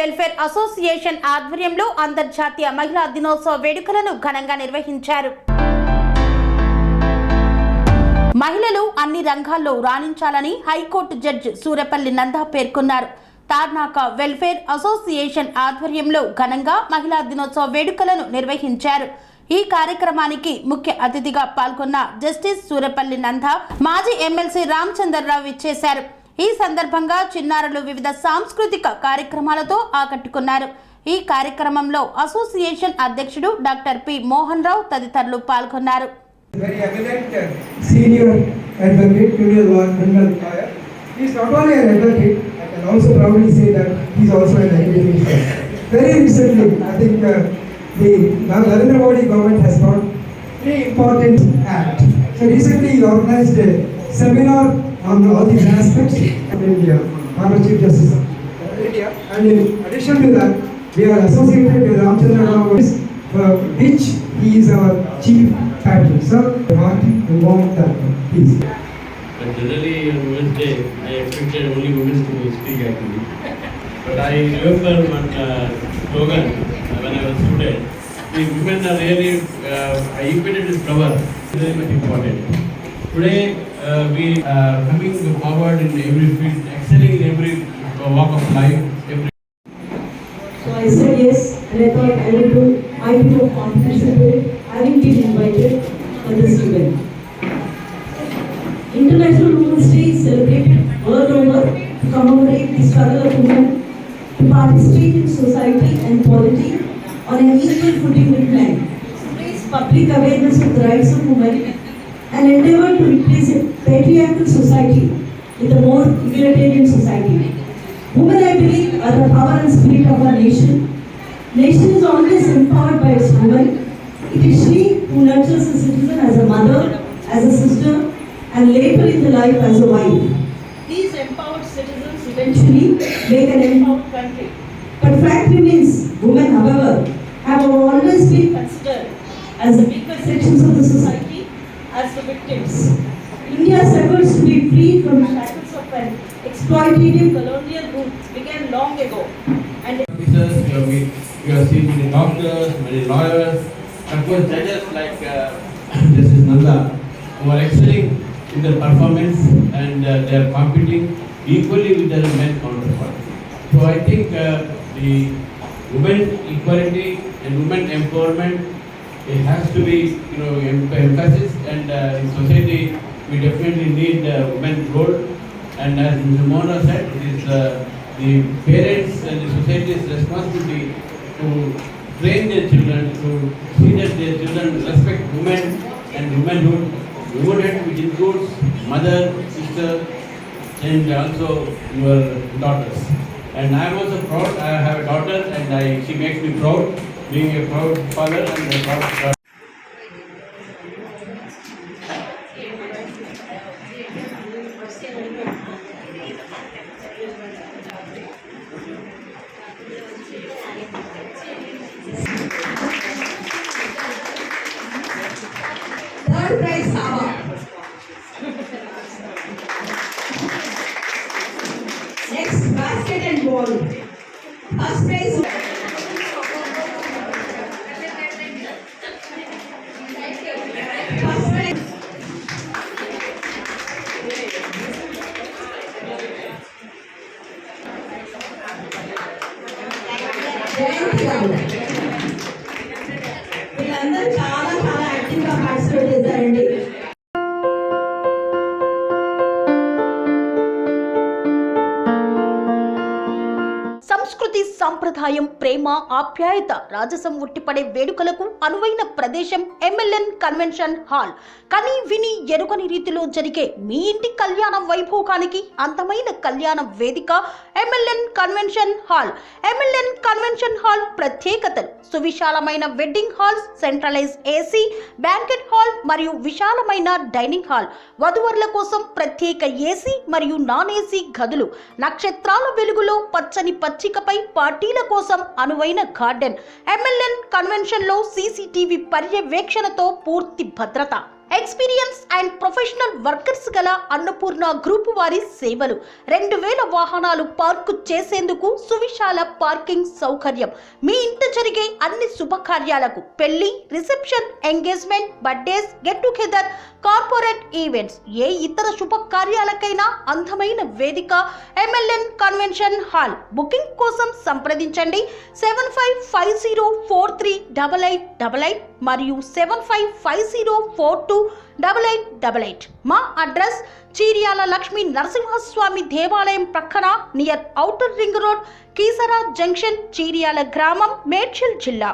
Welfare association ఆధ్వర్యంలో అంతర్జాతీయ మహిళా దినోత్సవ వేడుకలను ఘనంగా నిర్వహించారు. మహిళలు అన్ని రంగాల్లో రాణించాలని హైకోర్టు జడ్జి సూరపల్లి నందా పేర్కొన్నారు. తార్నాక వెల్ఫేర్ అసోసియేషన్ ఆధ్వర్యంలో ఘనంగా మహిళా దినోత్సవ వేడుకలను నిర్వహించారు. ఈ కార్యక్రమానికి ముఖ్య అతిథిగా పాల్గొన్న జస్టిస్ సూరపల్లి నందా, మాజీ ఎమ్మెల్సీ రామచంద్రరావు ఇచ్చేశారు. ఈ సందర్భంగా చిన్నారులు వివిధ సాంస్కృతిక కార్యక్రమాలతో ఆకట్టుకున్నారు. ఈ కార్యక్రమంలో అసోసియేషన్ అధ్యక్షుడు డాక్టర్ పి మోహన్ రావు తదితరులు పాల్గొన్నారు. Very eminent senior advocate, criminal lawyer. He is not only an advocate, I can also proudly say that he is also an academic. Very recently, I think the Narendra Modi government has brought very important act. So recently he organized a seminar on all these aspects in India, Honorable Chief Justice of India. And in addition to that, we are associated with Ramchandra Rao, which he is our chief patron. Sir, I want to warm that, please. But generally on Women's Day, I expected only women to speak actually. But I remember one slogan when I was a student. The women are really equated with flower. It's very much important. Today we are coming forward in every field, excelling in every walk of life. So I said yes, and I thought I will do my bit of contribution to it, having been invited for this event. International Women's Day is celebrated world over to commemorate the struggle of women to participate in society and polity on an equal footing with men, to raise public awareness of the rights of women, and endeavor to replace a patriarchal society with a more egalitarian society. Women, I believe, are the power and spirit of our nation. Nation is always empowered by its woman. It is she who nurtures a citizen as a mother, as a sister, and later in the life as a wife. These empowered citizens eventually make an empowered country. But fact remains, women, however, have always been considered as the weaker sections of the society, as the victims. India's efforts to be free from the shackles of an exploitative colonial roots began long ago. And We have seen many doctors, many lawyers, of course judges like Justice Nanda, who are excelling in their performance and they are competing equally with their men counterparts. So I think the women equality and women empowerment, it has to be emphasis, and in society we definitely need women's role. And as Mr. Mona said, it is the parents and the society's responsibility to train their children, to see that their children respect women and womanhood, which includes mother, sister, and also your daughters. And I am also proud. I have a daughter, and she makes me proud, being a proud father and a proud daughter. third prize Saba. Next, basket and ball. First prize. First prize. వీళ్ళందరూ చాలా యాక్టివ్గా participate చేశారండి. సంస్కృతి, సంప్రదాయం, ప్రేమ, ఆప్యాయత, రాజసం ఉట్టిపడే వేడుకలకు అనువైన ప్రదేశం MLN కన్వెన్షన్ హాల్. కని విని ఎరుగని రీతిలో జరిగే మీ ఇంటి కళ్యాణ వైభోగానికి అందమైన కళ్యాణ వేదిక MLN convention hall. MLN convention hall ప్రత్యేకతలు: సువిశాలమైన wedding halls, centralize AC, banquet hall మరియు విశాలమైన డైనింగ్ హాల్. వధువరుల కోసం ప్రత్యేక AC మరియు నాన్ AC గదులు. నక్షత్రాల వెలుగులో పచ్చని పచ్చికపై పార్టీల కోసం అనువైన గార్డెన్. MLN కన్వెన్షన్ లో CCTV పర్యవేక్షణతో పూర్తి భద్రత. ఎక్స్పీరియన్స్ అండ్ ప్రొఫెషనల్ వర్కర్స్ గల అన్నపూర్ణ గ్రూప్ వారి సేవలు 2000 వాహనాలు పార్కు చేసేందుకు సువిశాల పార్కింగ్ సౌకర్యం. మీ ఇంట జరిగే అన్ని శుభకార్యాలకు, పెళ్లి, reception, engagement, birthdays, get together, corporate events, ఏ ఇతర శుభకార్యాలకైనా అందమైన వేదిక ఎంఎల్ఎన్ కన్వెన్షన్ హాల్. బుకింగ్ కోసం సంప్రదించండి 7550438888 మరియు 7550428888. మా అడ్రస్ చీర్యాల లక్ష్మీ నరసింహస్వామి దేవాలయం ప్రక్కన near outer ring road, Keesara junction, Cheeryal గ్రామం, మేడ్చల్ జిల్లా.